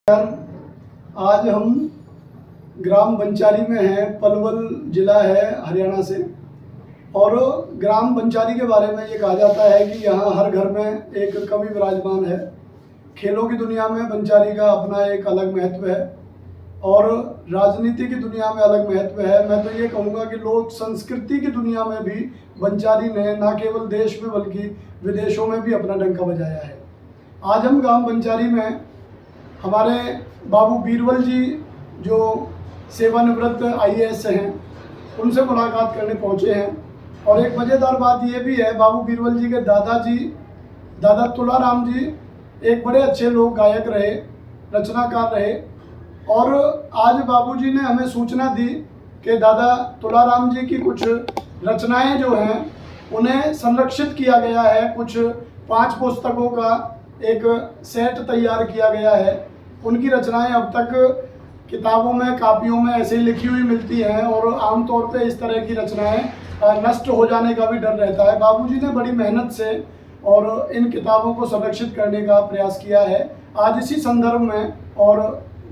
आज हम ग्राम बंचारी में हैं। पलवल ज़िला है हरियाणा से। और ग्राम बंचारी के बारे में ये कहा जाता है कि यहाँ हर घर में एक कवि विराजमान है। खेलों की दुनिया में बंचारी का अपना एक अलग महत्व है और राजनीति की दुनिया में अलग महत्व है। मैं तो ये कहूँगा कि लोक संस्कृति की दुनिया में भी बंचारी ने न केवल देश में बल्कि विदेशों में भी अपना डंका बजाया है। आज हम ग्राम बंचारी में हमारे बाबू बीरबल जी जो सेवानिवृत्त आईएएस हैं उनसे मुलाकात करने पहुंचे हैं। और एक मज़ेदार बात ये भी है, बाबू बीरबल जी के दादाजी दादा तुलाराम जी एक बड़े अच्छे लोक गायक रहे, रचनाकार रहे। और आज बाबूजी ने हमें सूचना दी कि दादा तुलाराम जी की कुछ रचनाएं जो हैं उन्हें संरक्षित किया गया है। कुछ 5 पुस्तकों का एक सेट तैयार किया गया है। उनकी रचनाएं अब तक किताबों में, कापियों में ऐसे ही लिखी हुई मिलती हैं और आमतौर पे इस तरह की रचनाएं नष्ट हो जाने का भी डर रहता है। बाबूजी ने बड़ी मेहनत से और इन किताबों को संरक्षित करने का प्रयास किया है। आज इसी संदर्भ में और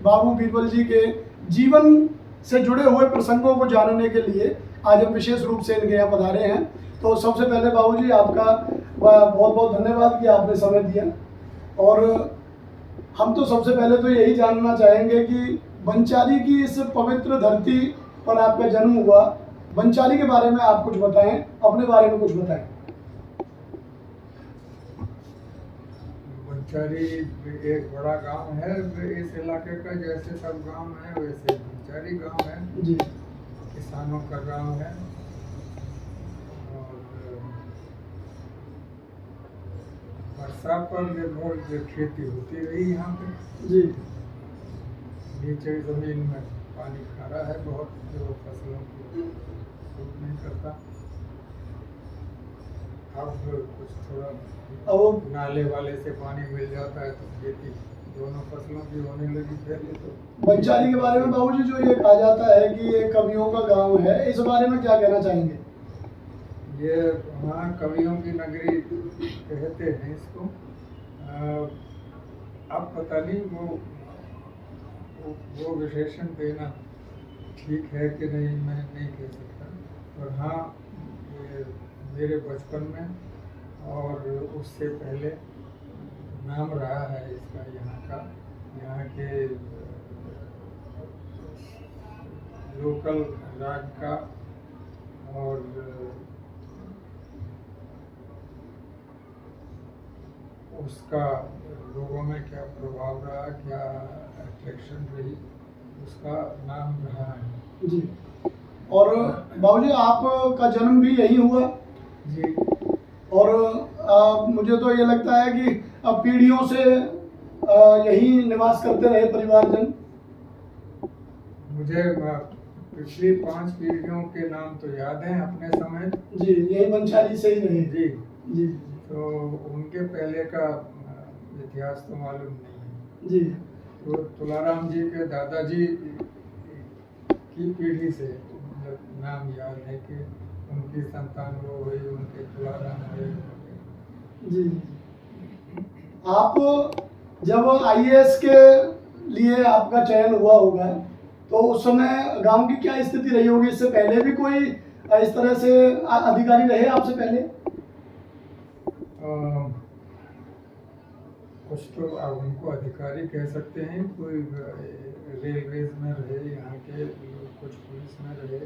बाबू बीरबल जी के जीवन से जुड़े हुए प्रसंगों को जानने के लिए आज हम विशेष रूप से इनके यहाँ पधारे हैं। तो सबसे पहले बाबूजी आपका बहुत बहुत धन्यवाद कि आपने समय दिया। और हम तो सबसे पहले तो यही जानना चाहेंगे कि बंचारी की इस पवित्र धरती पर आपका जन्म हुआ। बंचारी के बारे में आप कुछ बताएं, अपने बारे में कुछ बताएं। बंचारी एक बड़ा गांव है इस इलाके का। जैसे सब गांव है वैसे बंचारी गांव है जी। किसानों का गांव है। और वर्षा पर निर्भर खेती होती रही यहाँ पे। जी। नीचे जमीन में पानी खारा है बहुत, जो फसलों को सूट नहीं करता। अब कुछ थोड़ा नाले वाले से पानी मिल जाता है तो खेती दोनों फसलों की होने लगी पहले। तो बंचारी के बारे में बाबूजी जो ये कहा जाता है कि ये कवियों का गांव है, इस बारे में क्या कहना चाहेंगे? ये वहाँ कवियों की नगरी कहते हैं इसको। अब पता नहीं वो विशेषण देना ठीक है कि नहीं, मैं नहीं कह सकता। पर हाँ, ये मेरे बचपन में और उससे पहले नाम रहा है इसका, यहाँ का, यहाँ के लोकल राग का। और उसका लोगों में क्या प्रभाव रहा, क्या अट्रैक्शन रही, उसका नाम रहा है। जी। और बाबूजी आपका जन्म भी यहीं हुआ? जी। और मुझे तो ये लगता है कि अब पीढ़ियों से यहीं निवास करते रहे परिवारजन। मुझे पिछली 5 पीढ़ियों के नाम तो याद हैं अपने समय। जी, यही बंचारी से ही रहे। जी जी। तो उनके पहले का इतिहास तो मालूम नहीं है। जी। तो तुलाराम जी के दादाजी की पीढ़ी से नाम याद है कि उनकी संतान वो हुई, उनके तुलाराम हुए। जी। आप जब आईएएस के लिए आपका चयन हुआ होगा तो उस समय गांव की क्या स्थिति रही होगी? इससे पहले भी कोई इस तरह से अधिकारी रहे आपसे पहले? कुछ तो आप उनको अधिकारी कह सकते हैं। कोई रेलवेज में रहे, यहाँ के कुछ पुलिस में रहे।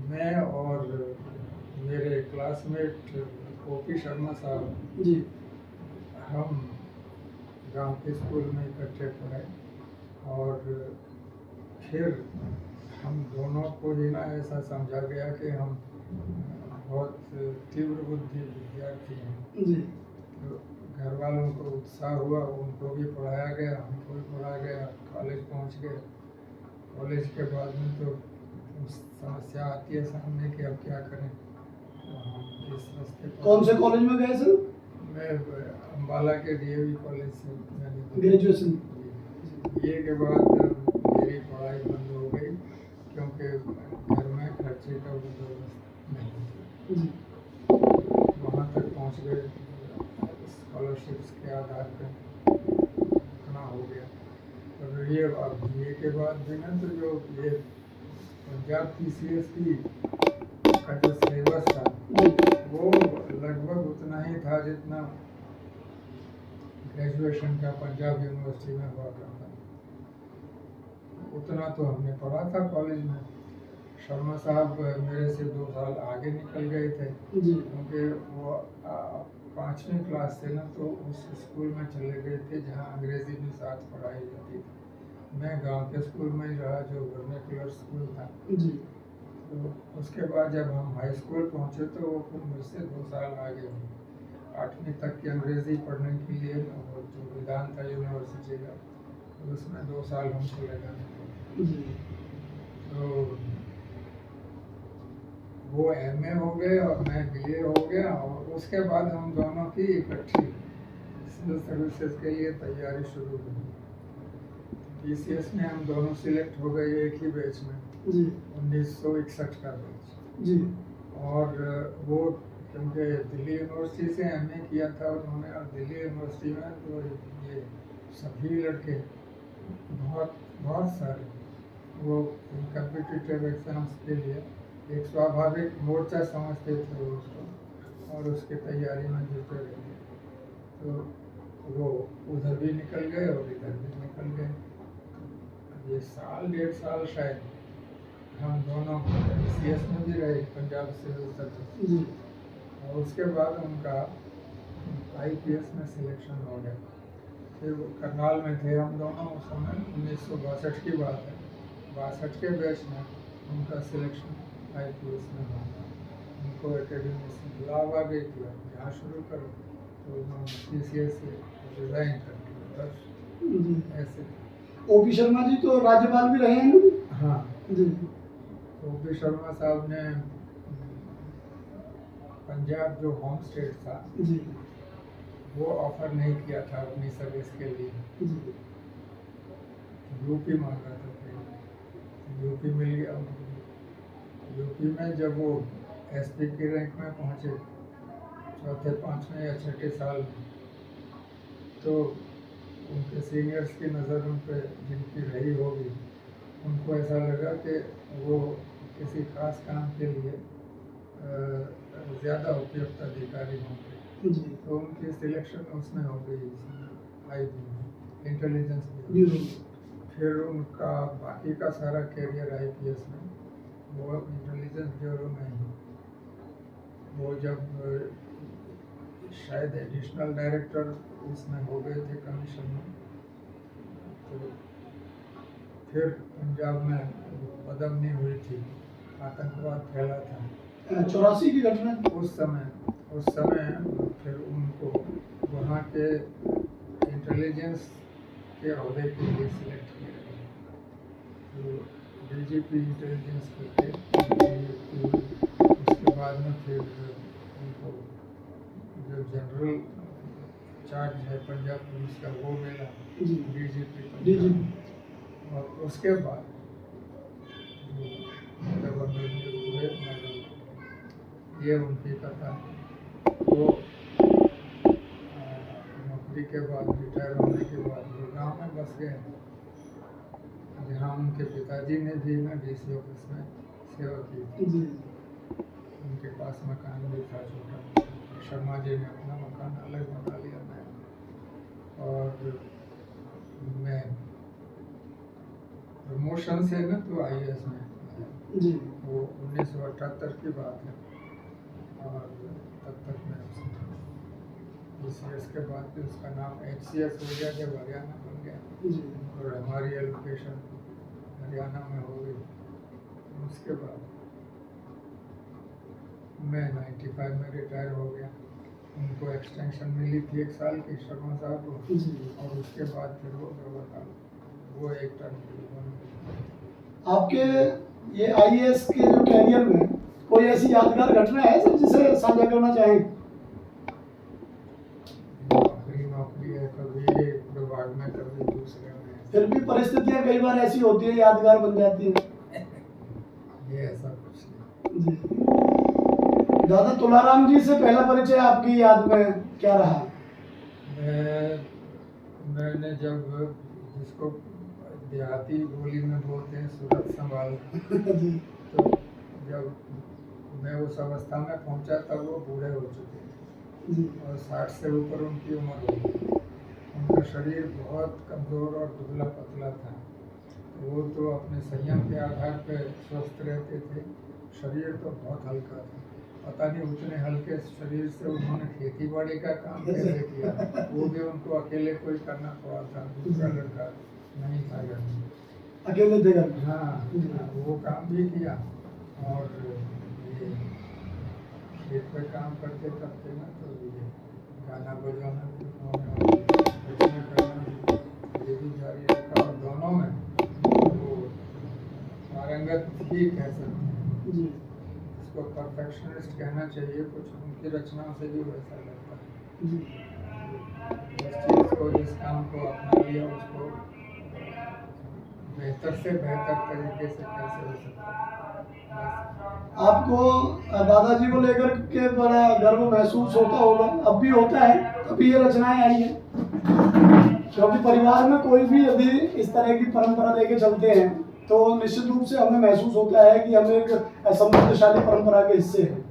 मैं और मेरे क्लासमेट ओपी शर्मा साहब जी। हम गांव के स्कूल में इकट्ठे पढ़े। और फिर हम दोनों को ही ना ऐसा समझा गया कि हम बहुत तीव्र बुद्धि विद्यार्थी हैं। जी। तो घर वालों को उत्साह हुआ, उनको भी पढ़ाया गया, हमको भी पढ़ाया गया। कॉलेज पहुंच गए। कॉलेज के बाद में तो समस्या आती है सामने कि अब क्या करें। तो हम इस रास्ते पर। कौन से कॉलेज में गए सर? मैं अम्बाला के डीएवी कॉलेज से मैंने ग्रेजुएशन। ये के बाद मेरी पढ़ाई बंद हो गई क्योंकि घर में खर्चे का बंदोबस्त नहीं। जी। वहाँ तक पहुँच गए। स्कॉलरशिप्स के आधार पे इतना हो गया। और ये अब BA के बाद भी ना, तो जो ये पंजाब PCS की का जो सिलेबस था वो लगभग उतना ही था जितना ग्रेजुएशन का पंजाब यूनिवर्सिटी में हुआ करता। उतना तो हमने पढ़ा था कॉलेज में। शर्मा साहब मेरे से 2 साल आगे निकल गए थे, क्योंकि वो 5वीं क्लास से ना तो उस स्कूल में चले गए थे जहाँ अंग्रेज़ी भी साथ पढ़ाई जाती थी। मैं गांव के स्कूल में ही रहा जो वर्नाक्युलर स्कूल था। तो उसके बाद जब हम हाई स्कूल पहुँचे तो वो फिर मुझसे 2 साल आगे हुए। 8वीं तक की अंग्रेज़ी पढ़ने के लिए वो जो विधान था यूनिवर्सिटी का, तो उसमें 2 साल हमको लगाने पड़े। तो वो MA हो गए और मैं BA हो गया, और उसके बाद हम दोनों की इकट्ठी सिविल सर्विसेज के लिए तैयारी शुरू हुई। PCS में हम दोनों सिलेक्ट हो गए एक ही बैच में, 1961 का बैच। और वो क्योंकि दिल्ली यूनिवर्सिटी से MA किया था उन्होंने, और दिल्ली यूनिवर्सिटी में तो ये सभी लड़के बहुत सारे वो कम्पिटिटिव एग्ज़ाम्स के लिए एक स्वाभाविक मोर्चा समझते थे उसको, और उसकी तैयारी में जुटे रहे। तो वो उधर भी निकल गए और इधर भी निकल गए। ये साल 1.5 साल शायद हम दोनों PCS में भी रहे, पंजाब सिविल सर्विस, और उसके बाद उनका IPS में सिलेक्शन हो गया। फिर वो करनाल में थे हम दोनों उस समय, 1962 की बात है। 62 के बैच में उनका सिलेक्शन IPS में हुआ। उनको एकेडमी से बुलाव आ गई कि आप यहाँ शुरू करो, तो उन्होंने PCS से रिज़ाइन कर दिया। बस ऐसे। OP शर्मा जी तो राज्यपाल भी रहे हैं। हाँ जी। OP शर्मा साहब ने पंजाब जो होम स्टेट था वो ऑफर नहीं किया था अपनी सर्विस के लिए। UP मांगा था पहले, UP मिल गया। UP में जब वो SP की रैंक में पहुँचे 4थे 5वें या 6ठे साल में, तो उनके सीनियर्स की नज़र उन पर जिनकी रही होगी, उनको ऐसा लगा कि वो किसी खास काम के लिए ज़्यादा उपयुक्त अधिकारी होंगे। तो उनकी सिलेक्शन उसमें हो गई, IB में, इंटेलिजेंस ब्यूरो। फिर उनका बाकी का सारा कैरियर IPS में, वो इंटेलिजेंस ब्यूरो में ही। वो जब शायद एडिशनल डायरेक्टर उसमें हो गए थे कमीशन में, तो फिर पंजाब में बदमनी हुई थी, आतंकवाद फैला था 84 की घटना। उस समय फिर उनको वहाँ के इंटेलिजेंस के अहदे के लिए सिलेक्ट किया गया। तो DGP इंटेलिजेंस करके उसके बाद में फिर उनको जो जनरल चार्ज है पंजाब पुलिस का वो मिला, DGP। और उसके बाद गवर्नर हुए मॉडल, ये उनकी कथा। वो नौकरी के बाद, रिटायर होने के बाद वो गाँव में बस गए, जहाँ उनके पिताजी ने भी ना DC ऑफिस में सेवा की थी। उनके पास मकान भी था छोटा। शर्मा जी ने अपना मकान अलग बना लिया नया। और मैं प्रमोशन से ना तो IAS में आया। वो 1978 की बात है, और तब तक मैं PCS के बाद भी उसका नाम HCS हो गया जब हरियाणा बन गया, और हमारी एलोकेशन हरियाणा में हो गई। उसके बाद मैं 95 में रिटायर हो गया। उनको एक्सटेंशन मिली थी 1 साल की शर्मा साहब को, और उसके बाद फिर वो एक टर्म की। आपके ये IAS के जो कैरियर में कोई ऐसी यादगार घटना है सर जिसे साझा करना चाहें? नौकरी है, कभी एक विभाग में कभी दूसरे में। फिर भी परिस्थितियां कई बार ऐसी होती है, यादगार बन जाती है। ये ऐसा कुछ नहीं। दादा तुलाराम जी से पहला परिचय आपकी याद में क्या रहा? मैंने जब, जिसको देहाती बोली में बोलते हैं सूरत संभाल, जी तो जब मैं उस अवस्था में पहुंचा तब वो बूढ़े हो चुके थे जी और 60 से ऊपर उनकी उम्र हो गई। उनका शरीर बहुत कमज़ोर और दुबला पतला था। वो तो अपने संयम के आधार पर स्वस्थ रहते थे। शरीर तो बहुत हल्का था। पता नहीं उतने हल्के शरीर से उन्होंने खेती बाड़ी का काम कैसे किया। वो भी उनको अकेले कोई करना पड़ा था, दूसरा लड़का नहीं था घर में। अकेले थे घर में। हाँ, वो काम भी किया और ये खेत पे काम करते करते ना, तो ये गाना बजाना भी उन्होंने, रचना करना भी, ये भी जारी रखा और दोनों में वो पारंगत ही कह सकते हैं। जी इसको परफेक्शनिस्ट कहना चाहिए, कुछ उनकी रचनाओं से भी वैसा लगता है। जी जिस चीज़ को, जिस काम को अपना लिया उसको बेहतर से बेहतर तरीके से कैसे हो सकता है। आपको दादाजी को लेकर के बड़ा गर्व महसूस होता होगा, अब भी होता है, तभी ये रचनाएं आई हैं। क्योंकि परिवार में कोई भी यदि इस तरह की परंपरा लेके चलते हैं तो निश्चित रूप से हमें महसूस होता है कि हम एक समृद्धशाली परंपरा के हिस्से हैं।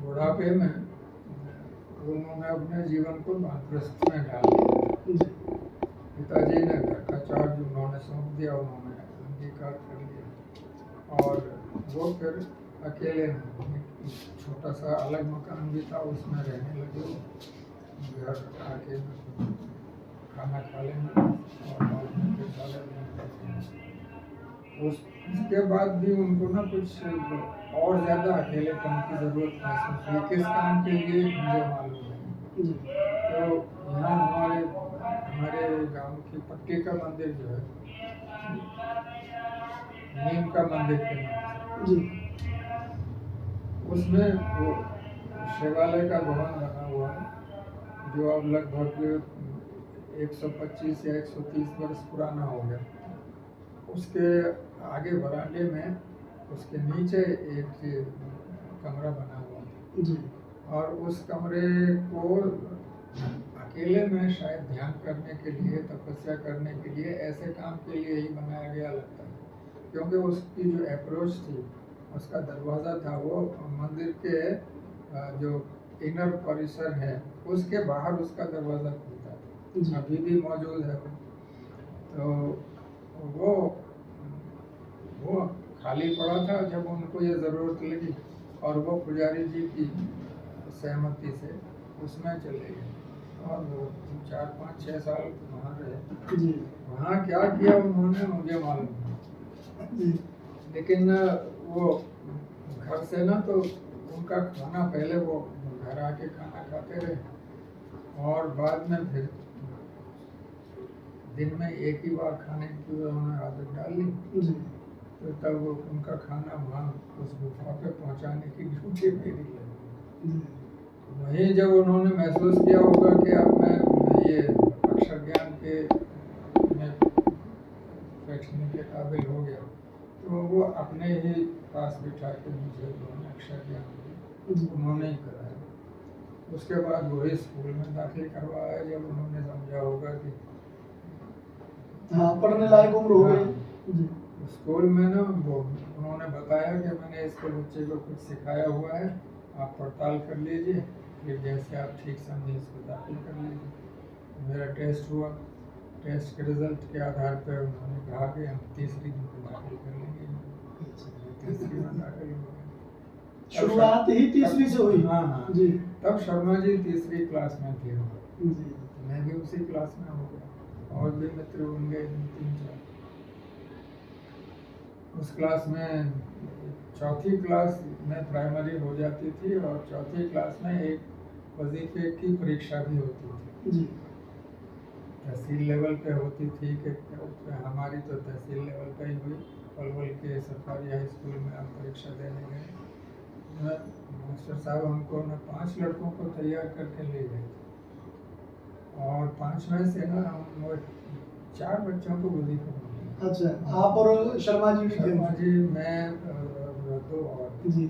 बुढ़ापे में उन्होंने अपने जीवन को वानप्रस्थ में डाल दिया। पिताजी ने घर का चार्ज उन्होंने सौंप दिया, उन्होंने अंगीकार कर लिया और वो फिर अकेले छोटा सा अलग मकान भी था, उसमें रहने लगे। घर आके खाना खा लेंगे और बाद में फिर साले उसके बाद भी उनको ना कुछ और ज़्यादा अकेलेपन की ज़रूरत महसूस हुई। किस काम के लिए मुझे मालूम नहीं। तो यहाँ हमारे गांव की पट्टी का मंदिर जो है, नीम का मंदिर के नाम से, उसमें वो शिवालय का भवन बना हुआ है, जो अब लगभग 125 या 130 वर्ष पुराना हो गया। उसके आगे बरामदे में उसके नीचे एक कमरा बना हुआ था और उस कमरे को अकेले में शायद ध्यान करने के लिए, तपस्या करने के लिए, ऐसे काम के लिए ही बनाया गया लगता है। क्योंकि उसकी जो अप्रोच थी, उसका दरवाज़ा था, वो मंदिर के जो इनर परिसर है उसके बाहर उसका दरवाज़ा खुलता था। अभी भी मौजूद है। तो वो खाली पड़ा था जब उनको ये ज़रूरत लगी और वो पुजारी जी की सहमति से उसमें चले गए और वो 4, 5, 6 साल वहाँ रहे। वहाँ क्या किया उन्होंने मुझे मालूम नहीं, लेकिन वो घर से ना, तो उनका खाना, पहले वो घर आके खाना खाते रहे और बाद में फिर दिन में एक ही बार खाने की उन्होंने आदत डाल ली। तो तब उनका खाना वहाँ उस गुफा पे पहुँचाने की ड्यूटी मेरी लगी। वहीं जब उन्होंने महसूस किया होगा कि अब मैं ये अक्षर ज्ञान के में बैठने के काबिल हो गया, तो वो अपने ही पास बिठा के मुझे उन्होंने अक्षर ज्ञान उन्होंने ही कराया। उसके बाद वही स्कूल में दाखिल करवाया जब उन्होंने समझा होगा कि हाँ, पढ़ने लायक उम्र हो गई। स्कूल में ना वो उन्होंने बताया कि मैंने इसको बच्चे को कुछ सिखाया हुआ है, आप पड़ताल कर लीजिए, फिर जैसे आप ठीक समझे इसको दाखिल कर लीजिए। मेरा टेस्ट हुआ, टेस्ट के रिजल्ट के आधार पर उन्होंने कहा कि हम तीसरी में दाखिल कर लेंगे। तीसरी में दाखिल हो गए। शुरुआत ही तीसरी से हुई। हाँ जी। तब शर्मा जी तीसरी क्लास में थे, मैं भी उसी क्लास में हो गया और भी मित्र बन गए 3-4। उस क्लास में चौथी क्लास में प्राइमरी हो जाती थी और चौथी क्लास में एक वजीफे की परीक्षा भी होती थी। तहसील लेवल पे होती थी कि हमारी तो तहसील लेवल पे ही हुई। पलवल के सरकारी हाई स्कूल में हम परीक्षा देने गए। मास्टर साहब हमको न 5 लड़कों को तैयार करके ले गए और 5 में से ना हम 4 बच्चों को वजीफा। अच्छा, आप और शर्मा जी भी थे? शर्मा जी, मैं, दो और। जी।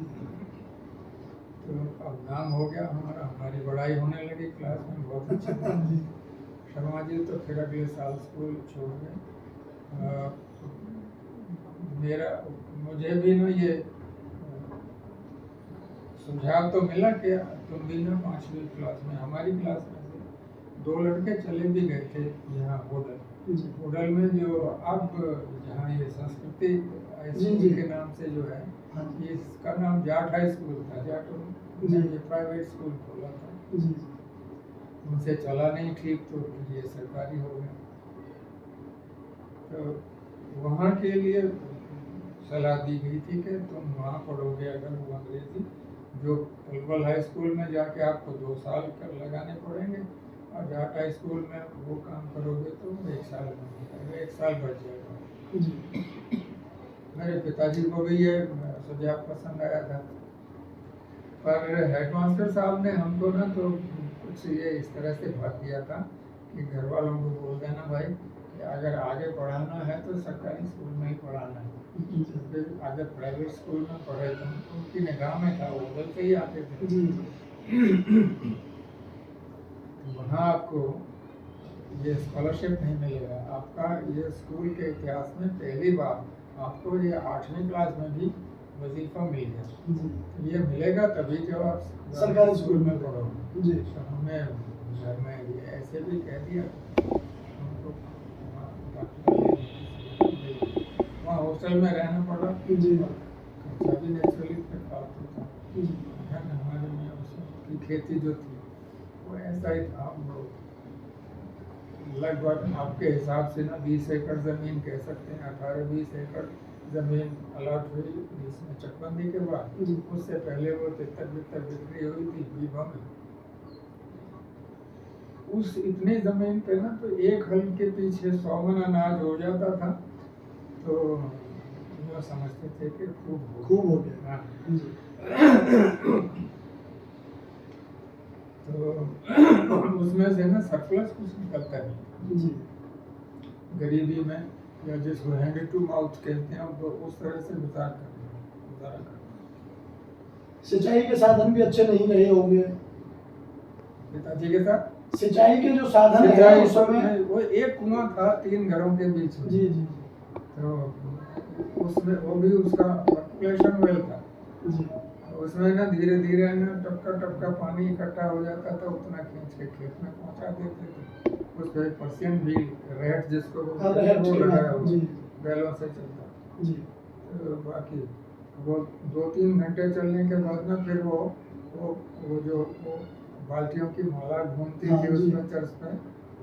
अब नाम हो गया हमारा, हमारी बड़ाई होने लगी क्लास में, बहुत अच्छी तरह। जी शर्मा जी तो फिर अगले साल स्कूल छोड़ गए। मेरा मुझे भी ना ये सुझाव तो मिला कि तुम भी ना 5वीं क्लास में, हमारी क्लास में से 2 लड़के चले भी गए थे यहाँ होडल। जी होडल में जो अब जहाँ ये संस्कृति हाई जी, स्कूल जी। के नाम से जो है, हाँ जी इसका नाम जाट हाई स्कूल था। जाट जी। ने ये प्राइवेट स्कूल खोला था, जी उनसे चला नहीं ठीक, तो फिर ये सरकारी हो गया। तो वहाँ के लिए सलाह दी गई थी कि तुम वहाँ पढ़ोगे अगर वो अंग्रेजी, जो पलवल हाई स्कूल में जाके आपको 2 साल कर लगाने पड़ेंगे, और जाट हाई स्कूल में वो काम करोगे तो 1 साल में हो जाएगा, 1 साल बच जाएगा। जी मेरे पिताजी को भी ये सुझाव पसंद आया था, पर हेडमास्टर साहब ने हमको ना तो कुछ ये इस तरह से बात दिया था कि घर वालों को बोल देना भाई कि अगर आगे पढ़ाना है तो सरकारी स्कूल में ही पढ़ाना है। फिर अगर प्राइवेट स्कूल में पढ़े तो उनकी निगाह में था, वो उधर से ही आते थे। जी वहाँ आपको ये स्कॉलरशिप नहीं मिलेगा। आपका ये स्कूल के इतिहास में पहली बार आपको ये 8वीं क्लास में भी वजीफा मिल गया। जी ये मिलेगा तभी जब आप सरकारी स्कूल में पढ़ोगे। जी तो हमें घर में ये ऐसे भी कह दिया, हमको वहाँ हॉस्टल में रहना पड़ा। जी खर्चा भी नेचुरली फिर फालतू था। जी घर में हमारे में उसकी खेती जो थी वो ऐसा ही था, हम लोग लगभग आपके हिसाब से ना 20 एकड़ ज़मीन कह सकते हैं, 18-20 एकड़ ज़मीन अलॉट हुई बीच में चकबंदी के बाद। जी। उससे पहले वो तितर-बितर बिक्री हुई थी बीबा में। उस इतनी ज़मीन पे ना तो एक हल के पीछे 100 मन अनाज हो जाता था, तो वो समझते थे कि खूब हो गया। हाँ। जी तो उसमें से ना सरप्लस कुछ निकलता नहीं। जी गरीबी में, या जिसको हैंड टू माउथ कहते हैं, तो उस तरह से गुजारा करना। सिंचाई के साधन भी अच्छे नहीं रहे होंगे। पिताजी के साथ सिंचाई के जो साधन है सिंचाई उस समय वो एक कुआं था 3 घरों के बीच में। जी जी तो उसमें वो भी उसका सर्कुलेशन वेल था। जी उसमें ना धीरे धीरे ना टपका पानी इकट्ठा हो जाता था, उतना खींच के खेत में पहुंचा देते थे। उस पर पर्शियन भी रेट जिसको हाँ, रेट वो के लगाया बाद, हुआ जी। बैलों से चलता था। जी तो बाकी वो 2-3 घंटे चलने के बाद ना फिर वो जो वो बाल्टियों की माला घूमती हाँ, थी जी। उसमें चर्च पे,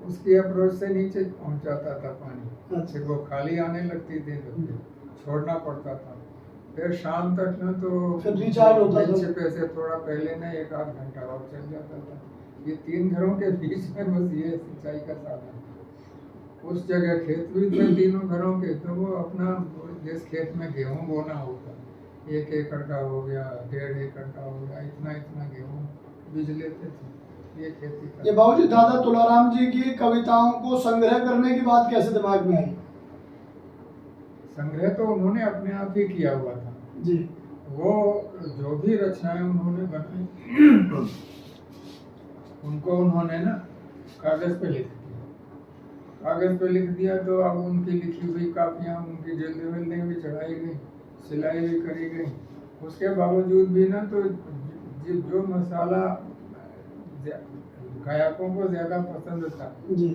उसकी अप्रोच से नीचे पहुंच जाता था पानी। अच्छा। फिर वो खाली आने लगती थी तो फिर छोड़ना पड़ता था। फिर शाम तक ना तो फिर रिचार्ज होता था। बेंच पे से थोड़ा पहले ना 1-8 घंटा और चल जाता था। ये 3 घरों के बीच में बस ये सिंचाई का साधन। उस जगह खेत भी थे तीनों घरों के, तो वो अपना जिस खेत में गेहूं बोना होगा 1 एकड़ का हो गया, 1.5 एकड़ का हो गया, इतना इतना गेहूं बीज लेते थे। ये खेती ये करते। बाबूजी दादा तुलाराम जी की कविताओं को संग्रह करने की बात कैसे दिमाग में आई? संग्रह तो उन्होंने अपने आप ही किया हुआ था। जी वो जो भी रचनाएं उन्होंने बनाई उनको उन्होंने ना कागज पे लिख दिया। कागज पे लिख दिया तो अब उनकी लिखी हुई कापियाँ, उनकी जल्दी विल्दी भी चढ़ाई गई, सिलाई भी करी गई। उसके बावजूद भी ना तो जो मसाला गायकों को ज़्यादा पसंद था, जी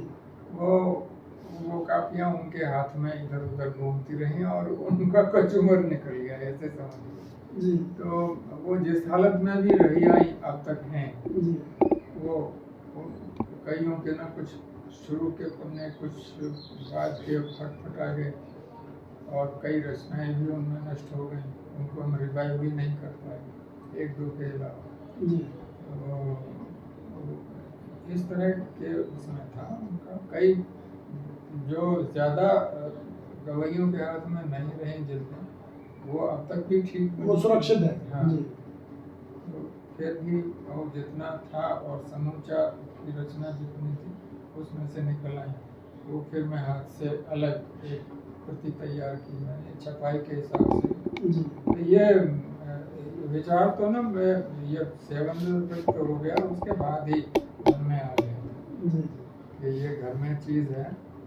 वो कापियाँ उनके हाथ में इधर उधर घूमती रहीं और उनका कचूमर निकल गया, ऐसे समझ। जी तो वो जिस हालत में भी रही आई अब तक हैं। जी वो कईयों के ना कुछ शुरू के पन्ने कुछ बाद के फटफटा गए और कई रचनाएं भी उनमें नष्ट हो गई। उनको हम रिवाइव भी नहीं कर पाए, 1-2 के अलावा। जी तो इस तरह के उसमें था उनका। कई जो ज़्यादा गवैयों के हाथ में नहीं रही जिल्दें, वो अब तक भी ठीक वो सुरक्षित है। हाँ। जी तो फिर भी और जितना था और समूचा की रचना जितनी थी उसमें से निकल आई, वो फिर मैं हाथ से अलग एक प्रति तैयार की मैंने छपाई के हिसाब से। जी तो ये विचार तो ना मैं ये 7 तो हो गया, उसके बाद ही मन में आ गया जी कि ये घर में चीज़ है।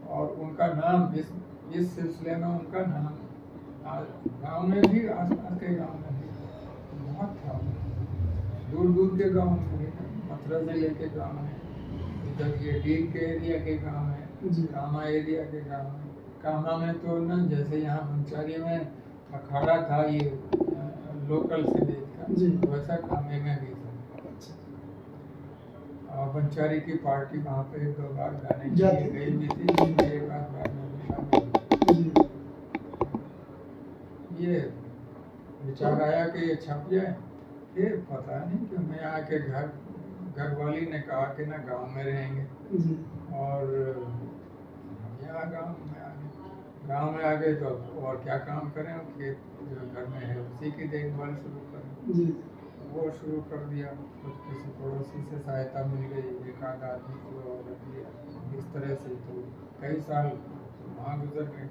और उनका नाम इस सिलसिले में उनका नाम गांव में भी, आसपास के गांव में भी बहुत था। दूर दूर के गांव में भी, मथुरा जिले के गांव में, इधर ये डीग के एरिया के गांव में, जी कामा एरिया के गांव में। कामा में तो ना जैसे यहाँ मंचारी में अखाड़ा था ये लोकल संगीत का, जी। वैसा कामे में भी था। अच्छा और बंचारी की पार्टी वहाँ पे 1-2 बार गाने के जाती लिए गई भी थी, एक आध बार में भी शामिल हुई। जी ये विचार आया कि ये छप जाए। फिर पता नहीं कि मैं आके घर वाली ने कहा कि ना गांव में रहेंगे, जी और यहाँ गांव में आ गए तो और क्या काम करें, खेत जो घर में है उसी की देखभाल शुरू करें। जी वो शुरू कर दिया, कुछ किसी पड़ोसी से सहायता मिल गई, एक आध आदमी को और रख लिया, इस तरह से तो कई साल वहाँ गुजर गए।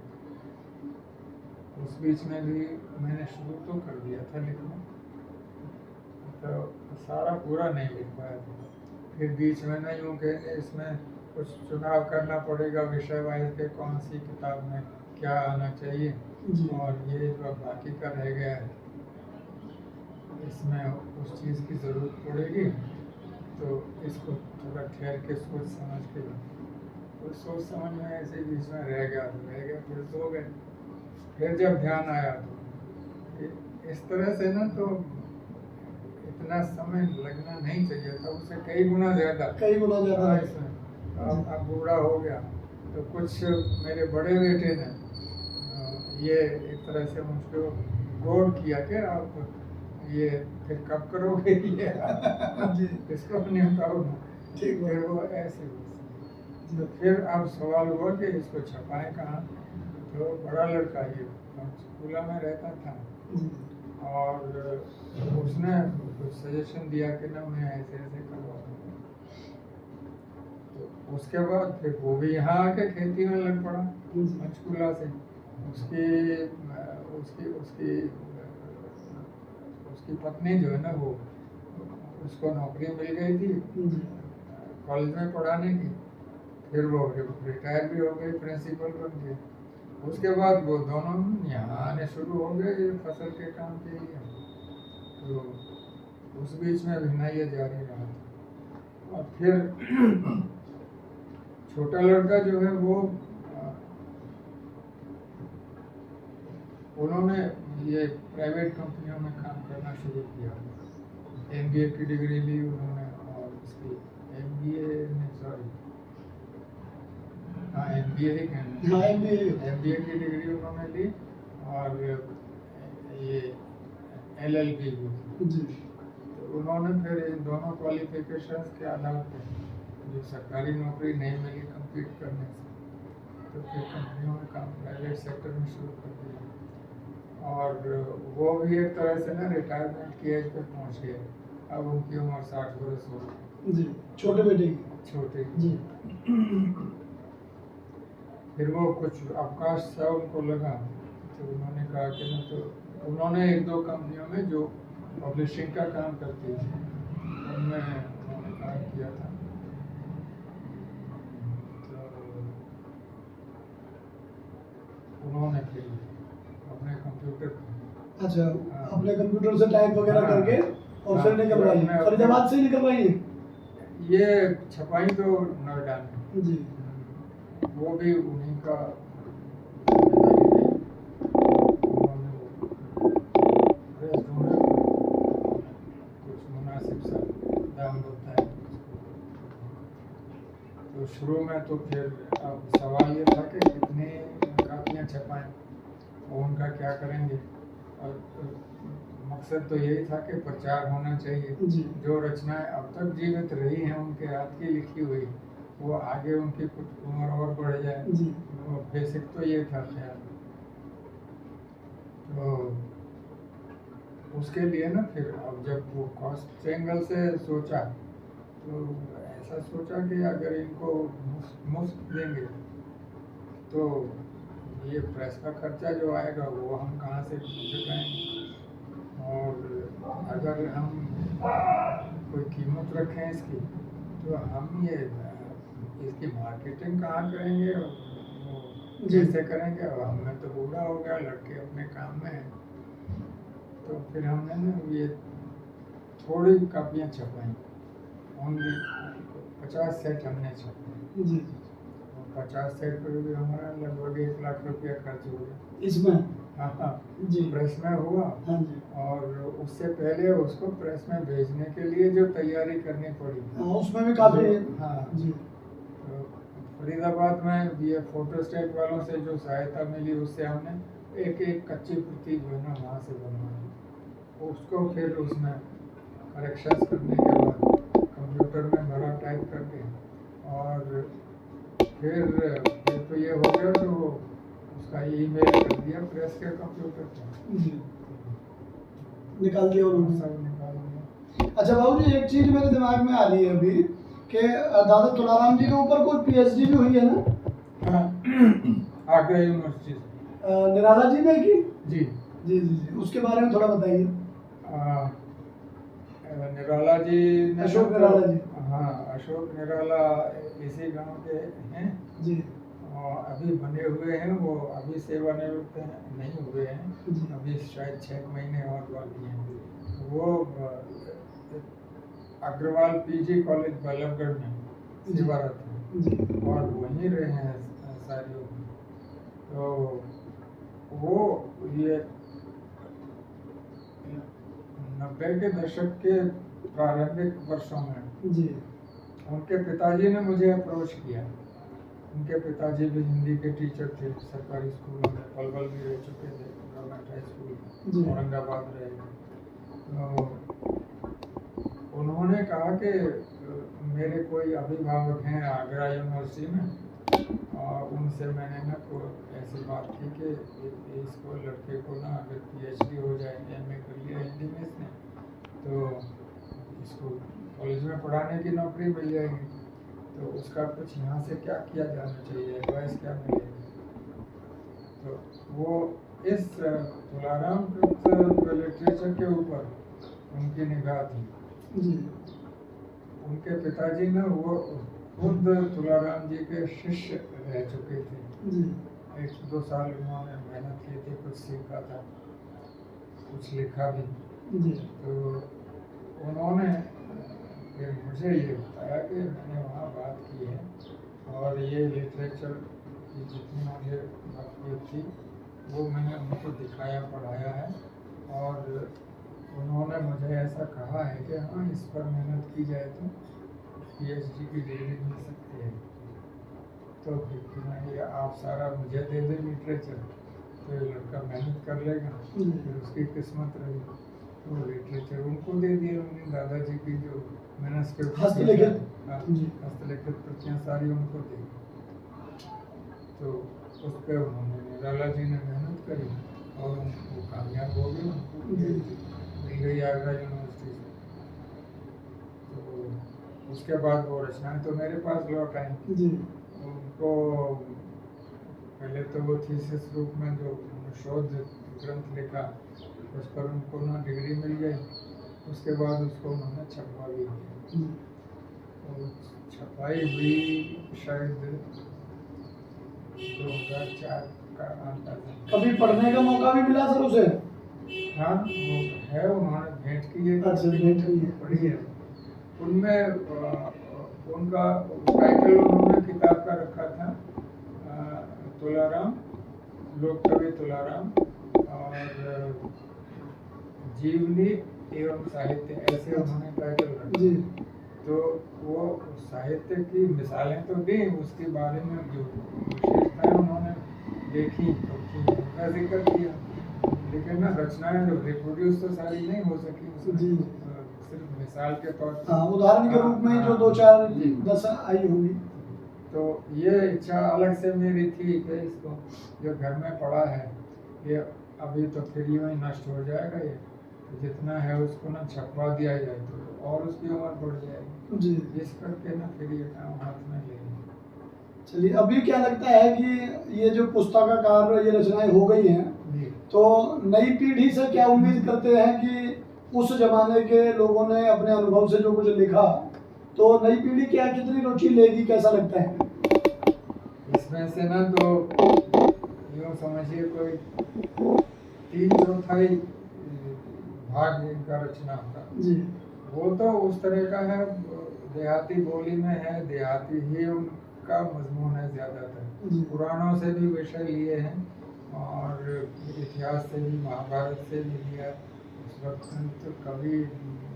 उस बीच में भी मैंने शुरू तो कर दिया था लिखना, तो सारा पूरा नहीं लिख पाया था। फिर बीच में ना यूँ कि इसमें कुछ चुनाव करना पड़ेगा विषय वाइज के, कौन सी किताब में क्या आना चाहिए, जी और ये जो बाकी का रह गया है इसमें उस चीज़ की ज़रूरत पड़ेगी, तो इसको थोड़ा ठहर के सोच समझ के, तो सोच समझ में ऐसे बीच में रह गया, फिर सो गए। फिर जब ध्यान आया तो इस तरह से ना, तो इतना समय लगना नहीं चाहिए था, उससे कई गुना ज़्यादा ज़्यादा इसमें। अब बूढ़ा हो गया तो कुछ मेरे बड़े बेटे ने ये एक तरह से मुझको गौर किया कि आप ये फिर कब करोगे ये जी इसको निपटाओ ना। ठीक फिर है वो ऐसे तो फिर अब सवाल हुआ कि इसको छपाएं कहाँ। तो बड़ा लड़का ये पंचकूला में रहता था, जी और उसने कुछ सजेशन दिया कि ना मैं ऐसे ऐसे करवा दूँगा। तो उसके बाद फिर वो भी यहाँ आके खेती में लग पड़ा पंचकूला से। उसकी उसकी उसकी उसकी पत्नी जो है ना, वो उसको नौकरी मिल गई थी जी कॉलेज में पढ़ाने की। फिर वो रिटायर भी हो गई, प्रिंसिपल बन गए। उसके बाद वो दोनों यहाँ आने शुरू हो गए ये फसल के काम के लिए। तो उस बीच में भी ना ये जारी रहा। और फिर छोटा लड़का जो है वो उन्होंने ये प्राइवेट कंपनियों में काम करना शुरू किया। MBA की डिग्री ली उन्होंने, और उसकी MBA ही कहना हाँ MBA की डिग्री उन्होंने ली, और ये LLB भी। जी तो उन्होंने फिर इन दोनों क्वालिफिकेशंस के आधार पर जो सरकारी नौकरी नहीं मिली कंप्लीट करने से, तो फिर कंपनियों में काम प्राइवेट सेक्टर में शुरू कर दिया। और वो भी एक तरह से ना रिटायरमेंट की एज पे पहुंच गए। अब उनकी उम्र 60 वर्ष हो गई। जी छोटे बेटे की छोटे जी फिर वो कुछ अवकाश सा उनको लगा, तो उन्होंने कहा कि ना, तो उन्होंने 1-2 कंपनियों में जो पब्लिशिंग का काम करती थी उनमें उन्होंने काम किया था। तो उन्होंने फिर अपने कंप्यूटर अच्छा हाँ। अपने कंप्यूटर से टाइप वगैरह हाँ। करके और फिर हाँ, निकलवाई मैं- फरीदाबाद से ही निकलवाई ये छपाई तो नोएडा में, जी वो भी उन्हीं का जिम्मेदारी रही। उन्होंने वो प्रेस ढूंढा, कुछ मुनासिब सा दाम होता है उसको। तो शुरू में तो फिर अब सवाल ये था कि कितनी कापियाँ छपाएं और उनका क्या करेंगे। और मकसद तो यही था कि प्रचार होना चाहिए। जी जो रचनाएं अब तक जीवित रही हैं उनके हाथ की लिखी हुई, वो आगे उनकी कुछ उम्र और बढ़ जाए। जी वो बेसिक तो ये था ख्याल। तो उसके लिए ना फिर अब जब वो कॉस्ट एंगल से सोचा, तो ऐसा सोचा कि अगर इनको मुफ्त देंगे तो ये प्रेस का खर्चा जो आएगा वो हम कहाँ से जुटाएंगे। और अगर हम कोई कीमत रखें इसकी, तो हम ये इसकी मार्केटिंग कहाँ करेंगे, वो जी। कैसे करेंगे। और हमें तो बूढ़ा हो गया, लड़के अपने काम में हैं। तो फिर हमने ना ये थोड़ी कापियाँ छपवाई, ओनली 50 सेट हमने छपवाए। जी। 50 सेट पर भी हमारा लगभग 1 लाख रुपया खर्च हो गया। इसमें हाँ हाँ, जी। प्रेस में हुआ। हाँ जी। और उससे पहले उसको प्रेस में भेजने के लिए जो तैयारी करनी पड़ी, हाँ, उसमें भी काफ़ी। हाँ जी। तो फरीदाबाद में ये फोटो स्टेट वालों से जो सहायता मिली, उससे हमने एक एक कच्ची प्रति जो है ना वहाँ से बनवाई। उसको फिर उसमें करेक्शंस करने के बाद कंप्यूटर में भरा टाइप करके, और फिर तो ये हो गया, तो उसका ईमेल कर दिया प्रेस के कंप्यूटर पर। जी। निकाल दिया उन्होंने। सब निकाल दिया। अच्छा बाबू जी, एक चीज़ मेरे दिमाग में आ रही है अभी कि दादा तुलाराम जी के ऊपर कोई पीएचडी भी हुई है ना? हाँ, आगरा यूनिवर्सिटी से। निराला जी ने की? जी। जी जी जी, उसके बारे में थोड़ा बताइए। निराला जी ने अशोक निराला जी। हाँ, अशोक निराला इसी गांव के हैं। जी और अभी बने हुए हैं, वो अभी सेवानिवृत्त नहीं हुए हैं, जी। अभी शायद 6 महीने और बाकी हैं। वो अग्रवाल पीजी कॉलेज बल्लभगढ़ में सेवारत हैं, जी और वहीं रहे हैं सारी उम्र। तो वो ये 90 के दशक के प्रारंभिक वर्षों में जी उनके पिताजी ने मुझे अप्रोच किया। उनके पिताजी भी हिंदी के टीचर थे, सरकारी स्कूलों में, पलवल भी रह चुके थे, गवर्नमेंट हाई स्कूल जी। औरंगाबाद रहे थे। तो उन्होंने कहा कि मेरे कोई अभिभावक हैं आगरा यूनिवर्सिटी में, और उनसे मैंने ना को ऐसी बात की कि इसको लड़के को ना अगर पीएचडी हो जाए, एमए कर लिया हिंदी में इसने, तो इसको कॉलेज में पढ़ाने की नौकरी मिल जाएगी। तो उसका कुछ यहाँ से क्या किया जाना चाहिए, एडवाइस क्या मिलेगी। तो वो इस तुलाराम लिटरेचर के ऊपर उनकी निगाह थी। जी उनके पिताजी ने वो खुद तुलाराम जी के शिष्य रह चुके थे। जी 1-2 साल उन्होंने मेहनत की थी, कुछ सीखा था, कुछ लिखा भी। जी तो उन्होंने फिर मुझे ये बताया कि मैंने वहाँ बात की है, और ये लिटरेचर की जितनी मुझे बातचीत थी वो मैंने उनको दिखाया, पढ़ाया है। और उन्होंने मुझे ऐसा कहा है कि हाँ, इस पर मेहनत की जाए तो पीएचडी की डिग्री मिल सकती है। तो फिर क्यों नहीं, ये आप सारा मुझे दे दें लिटरेचर, तो ये लड़का मेहनत कर लेगा, फिर उसकी किस्मत रही। तो लिटरेचर उनको दे दिया उन्होंने, दादाजी की जो मैनस्क्रिप्ट हस्तलिखित। हस्तलिखित प्रतियाँ सारी उनको दी। तो उस पर उन्होंने, निराला जी ने मेहनत करी, और उनको कामयाब हो गए, उनको मिल गई आगरा यूनिवर्सिटी से। तो उसके बाद वो रचनाएं तो मेरे पास लौट आई। जी उनको पहले तो वो थीसिस रूप में जो शोध ग्रंथ लिखा, उस पर उनको ना डिग्री मिल गई। उसके बाद उसको उन्होंने छपवा भी दिया। तो छपाई हुई शायद 2004 का अंदाजा। कभी पढ़ने का मौका भी मिला सर उसे? हाँ, वो है, उन्होंने भेंट की है। अच्छा, भेंट की है। पढ़ी है। उनमें उनका टाइटल उन्होंने किताब का रखा था तुलाराम, लोक कवि तुलाराम, और जीवनी एवं साहित्य, ऐसे उन्होंने टाइटल रखा। जी तो वो साहित्य की मिसालें तो दी, उसके बारे में जो विशेषताएं उन्होंने देखी तो उनका जिक्र किया। लेकिन ना रचनाएं रिप्रोड्यूस तो सारी नहीं हो सकी उसमें, जी। सिर्फ मिसाल के तौर पर। हाँ, उदाहरण के रूप में जो 2-4 दशा आई होंगी। तो ये इच्छा अलग से मेरी थी कि इसको जो घर में पड़ा है, ये अभी तो फिर यूँ ही नष्ट हो जाएगा, ये तो जितना है उसको ना छपवा दिया जाए तो और उसकी उम्र बढ़ जाएगी। जी इस करके ना फिर ये काम हाथ में ले लिया। चलिए, अभी क्या लगता है कि ये जो पुस्तकाकार ये रचनाएं हो गई हैं, जी। तो नई पीढ़ी से क्या उम्मीद करते हैं कि उस जमाने के लोगों ने अपने अनुभव से जो कुछ लिखा, तो नई पीढ़ी क्या कितनी रुचि लेगी, कैसा लगता है? इसमें से ना तो यूँ समझिए कोई 3/4 भाग इनका रचना का जी वो तो उस तरह का है, देहाती बोली में है, देहाती ही उनका मजमून है ज़्यादातर। जी पुराणों से भी विषय लिए हैं और इतिहास से भी, महाभारत से भी लिया। उस वक्त तो कवि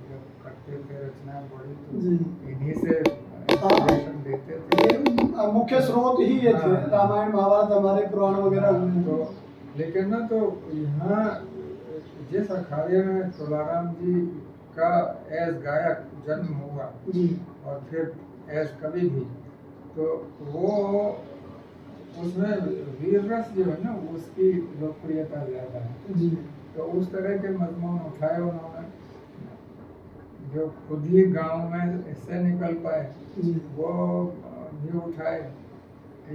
जब करते थे रचनाएं बड़ी तो जी इन्हीं से इंस्पिरेशन देते थे। ये मुख्य स्रोत ही ये थे, हाँ। रामायण महाभारत हमारे पुराण वगैरह हुए हैं। तो लेकिन ना तो यहाँ जिस अखाड़े में तुलाराम जी का एज गायक जन्म हुआ जी और फिर एज कवि भी, तो वो उसमें वीर रस जो है ना उसकी लोकप्रियता ज़्यादा है। जी तो उस तरह के मजमून उठाए उन्होंने जो खुद ही गांव में इससे निकल पाए, जी वो भी उठाए।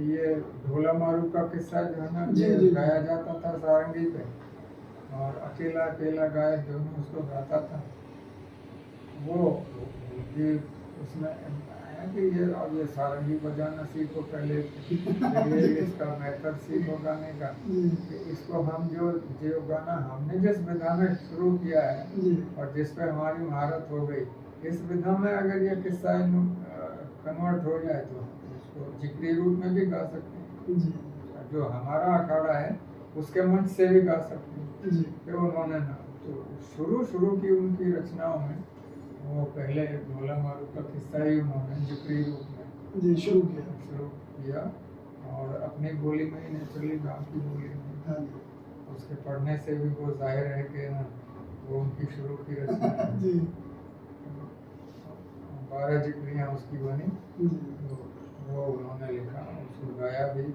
ये ढोला मारू का किस्सा जो है ना जी, ये जी। गाया जाता था सारंगी पे, और अकेला अकेला गायक जो है उसको गाता था। वो भी उसमें है कि ये अब ये सारंगी बजाना सीखो पहले, फिर ये इसका मेथड सीखो गाने का। जी कि इसको हम जो गाना हमने जिस विधा में शुरू किया है जी और जिस पे हमारी महारत हो गई, इस विधा में अगर ये किस्सा कन्वर्ट हो जाए तो उसको जिक्री रूप में भी गा सकते हैं। जी जो हमारा अखाड़ा है उसके मंच से भी गा सकते हैं। जी फिर उन्होंने ना तो शुरू की उनकी रचनाओं में वो पहले ढोला मारू का किस्सा ही उन्होंने जिक्री रूप में जी शुरू शुरू किया और अपनी बोली में ही नेचुरली गाँव की बोली में। हाँ उसके पढ़ने से भी वो जाहिर है कि ना वो उनकी शुरू की रचना है। जी 12 जिक्रियाँ उसकी बनी, जी तो वो उन्होंने लिखा, उसको गाया भी।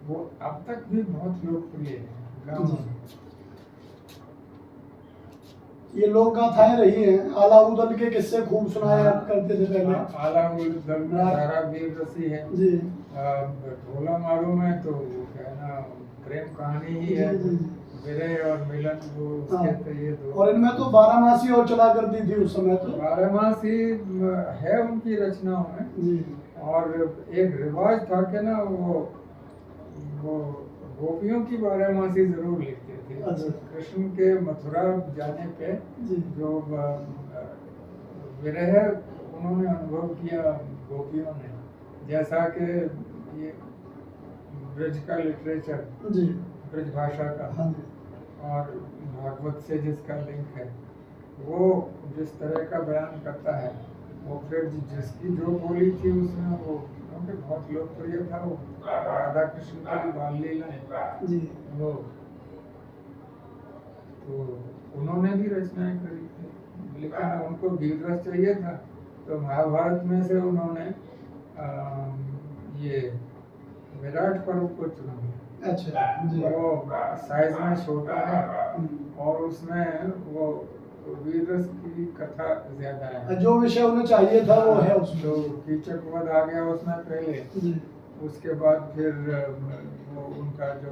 वो अब तक भी बहुत लोकप्रिय है गाँव में। ये लोक गाथाएं रही हैं। आला उदल के किस्से खूब सुनाया करते थे पहले। आला उदल में धारा वीर रसी है। जी ढोला मारू में तो वो क्या है ना प्रेम कहानी ही है, जी, जी। विरह और मिलन वो उसके तो ये दो। और इनमें तो 12 मासी और चला करती थी उस समय तो। 12 मास ही है उनकी रचनाओं में। जी और एक रिवाज था कि ना वो गोपियों की 12 मासी जरूर लिखते थे। अच्छा। कृष्ण के मथुरा जाने पे जी जो विरह उन्होंने अनुभव किया गोपियों ने, जैसा कि ये ब्रज का लिटरेचर, जी ब्रज भाषा का हाँ जी और भागवत से जिसका लिंक है, वो जिस तरह का बयान करता है, वो फिर जिसकी जो बोली थी उसमें वो क्योंकि बहुत लोकप्रिय था वो राधा कृष्ण की बाल लीला जी वो, तो उन्होंने भी रचनाएं करी थी। लेकिन उनको वीर रस चाहिए था, तो महाभारत में से उन्होंने ये विराट पर्व को चुना। अच्छा जी वो साइज में छोटा है हम्म। और उसमें वो वीर रस की कथा ज्यादा है। जो विषय उन्हें चाहिए था वो है उसमें। तो कीचक वध आ गया उसमें पहले, जी उसके बाद फिर वो उनका जो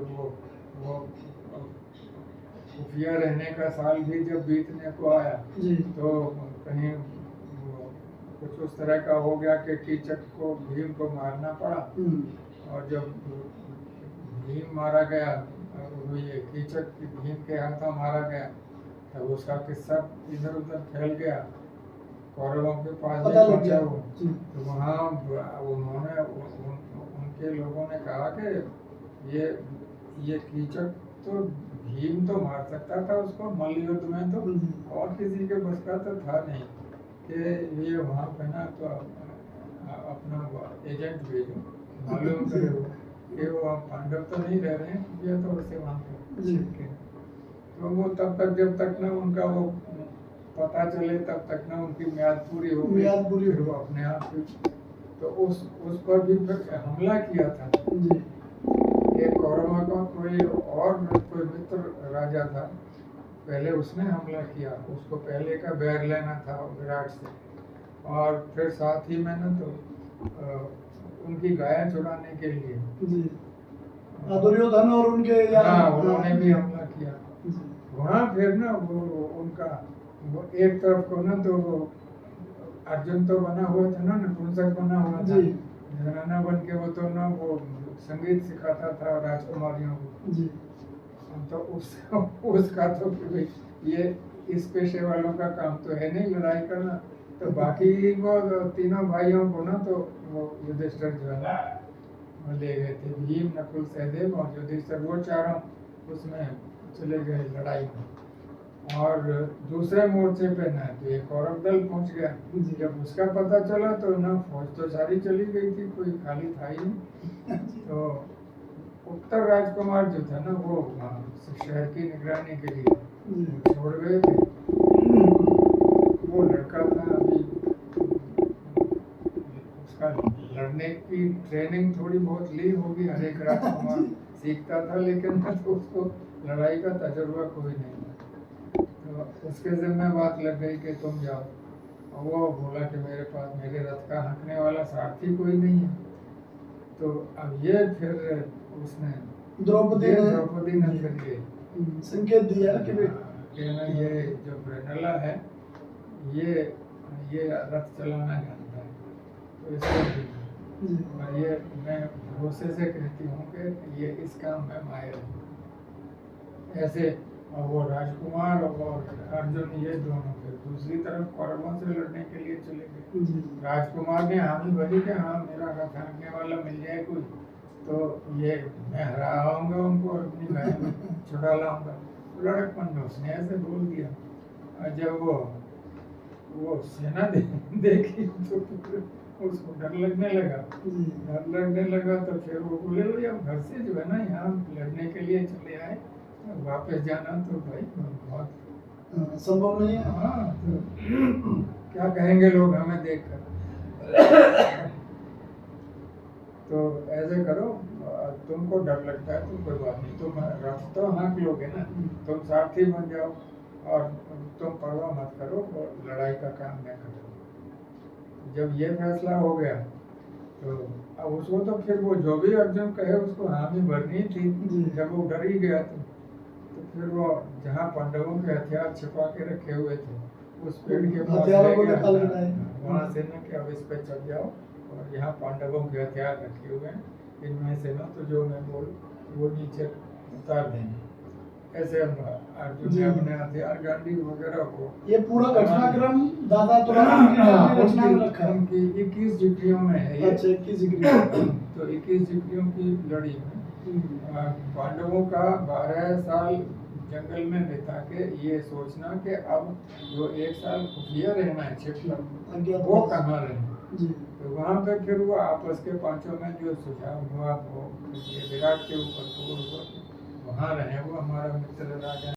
वो खुफिया रहने का साल भी जब बीतने को आया, जी तो कहीं वो कुछ उस तरह का हो गया कि कीचक को भीम को मारना पड़ा। और जब भीम मारा गया, ये कीचक भीम के हाथों मारा गया, तब उसका किस्सा इधर उधर फैल गया, कौरवों के पास पता लग पहुंचा गया। वो। जी तो वहाँ उन्होंने उनके लोगों ने कहा कि ये कीचक तो भीम तो मार सकता था उसको मल्ल युद्ध में, तो और किसी के बस का तो था नहीं कि ये वहाँ पे ना तो अपना एजेंट भेजो, मालूम करे वो कि वो पांडव तो नहीं रह रहे हैं, ये तो वैसे वहाँ पे छिपके। तो वो तब तक जब तक ना उनका वो पता चले तब तक ना उनकी म्याद पूरी हो गई, म्याद पूरी फिर वो अपने आप ही तो उस पर भी फिर हमला किया था। जी एक कौरवा का कोई मित्र राजा था, पहले उसने हमला किया, उसको पहले का बैर लेना था विराट से, और फिर साथ ही में ना तो उनकी गायें चुराने के लिए जी दुर्योधन और उनके हाँ उन्होंने भी हमला किया। जी वहाँ फिर ना वो उनका वो एक तरफ को ना तो वो अर्जुन तो बना हुआ था ना, नपुंसक बना हुआ था। जी। घराना बन के वो तो ना वो संगीत सिखाता था राजकुमारियों को। जी। तो उसका तो फिर भाई ये इस पेशे वालों का काम तो है नहीं लड़ाई करना। तो बाकी वो तीनों भाइयों को ना तो वो युधिष्ठिर जो है ना वो ले गए थे, भीम, नकुल, सहदेव और युधिष्ठिर, वो चारों उसमें चले गए लड़ाई में। और दूसरे मोर्चे पे ना तो एक कौरव दल पहुंच गया। जी। जब उसका पता चला तो ना फौज तो सारी चली गई थी, कोई खाली था ही नहीं। तो उत्तर राजकुमार जो था ना वो वहाँ शहर की निगरानी के लिए वो छोड़ गए थे। वो लड़का था अभी, उसका लड़ने की ट्रेनिंग थोड़ी बहुत ली होगी, हर एक राजकुमार सीखता था, लेकिन तो उसको लड़ाई का तजुर्बा कोई नहीं था। तो उसके ज़िम्मे बात लग गई कि तुम जाओ। और वो बोला कि मेरे पास मेरे रथ का हाँकने वाला सारथी कोई नहीं है। तो अब ये फिर उसने द्रौपदी ने फिर ये संकेत दिया कि कि ना ये जो ब्रेनला है ये रथ चलाना जानता है, तो इसको भी और ये मैं भरोसे से कहती हूँ कि ये इस काम में माहिर है। ऐसे और वो राजकुमार और अर्जुन ये दोनों फिर दूसरी तरफ कौरवों से लड़ने के लिए चले गए। राजकुमार ने हामी भरी कि हाँ मेरा रथ हाँकने वाला मिल जाए कोई तो ये मैं हरा आऊंगा उनको और अपनी बहन में छुड़ा लाऊंगा। लड़कपन में उसने ऐसे बोल दिया। और जब वो सेना देखी तो फिर उसको डर लगने लगा। तो फिर वो बोले भाई अब घर से जो है ना यहाँ लड़ने के लिए चले आए, वापस जाना तो भाई बहुत संभव नहीं है। हाँ, तो क्या कहेंगे लोग हमें देखकर। तो ऐसे करो, तुमको डर लगता है तो कोई बात नहीं, तुम रथ तो हाँक लोगे ना, तुम सारथी बन जाओ और तुम परवाह मत करो और लड़ाई का काम मैं करूँ। जब ये फैसला हो गया तो अब उसको तो फिर वो जो भी अर्जुन कहे उसको हामी भरनी थी। जब वो डर ही गया तो फिर वो जहाँ पांडवों के हथियार छिपा के रखे हुए थे उस पेड़ के पास ले गया, वहाँ से ना कि अब इस पे चढ़ जाओ और यहाँ पांडवों के हथियार रखे हुए हैं, इनमें से ना तो जो मैं बोल वो नीचे उतार देंगे। ऐसे अर्जुन ने अपने हथियार गांडी वगैरह को ये पूरा घटनाक्रम दादा तुराम की रचना में रखा है। उनकी 21 जिक्रियों में है ये। अच्छा 21 जिक्रियों तो 21 जिक्रियों की लड़ी में पांडवों का 12 साल जंगल में बिता के ये सोचना कि अब जो 1 साल खुफिया रहना है छिप वो कहाँ रहे। तो वहाँ पे फिर वो आपस के पांचों में जो सुझाव हुआ वो ये विराट के ऊपर वहाँ रहे, वो हमारा मित्र राजा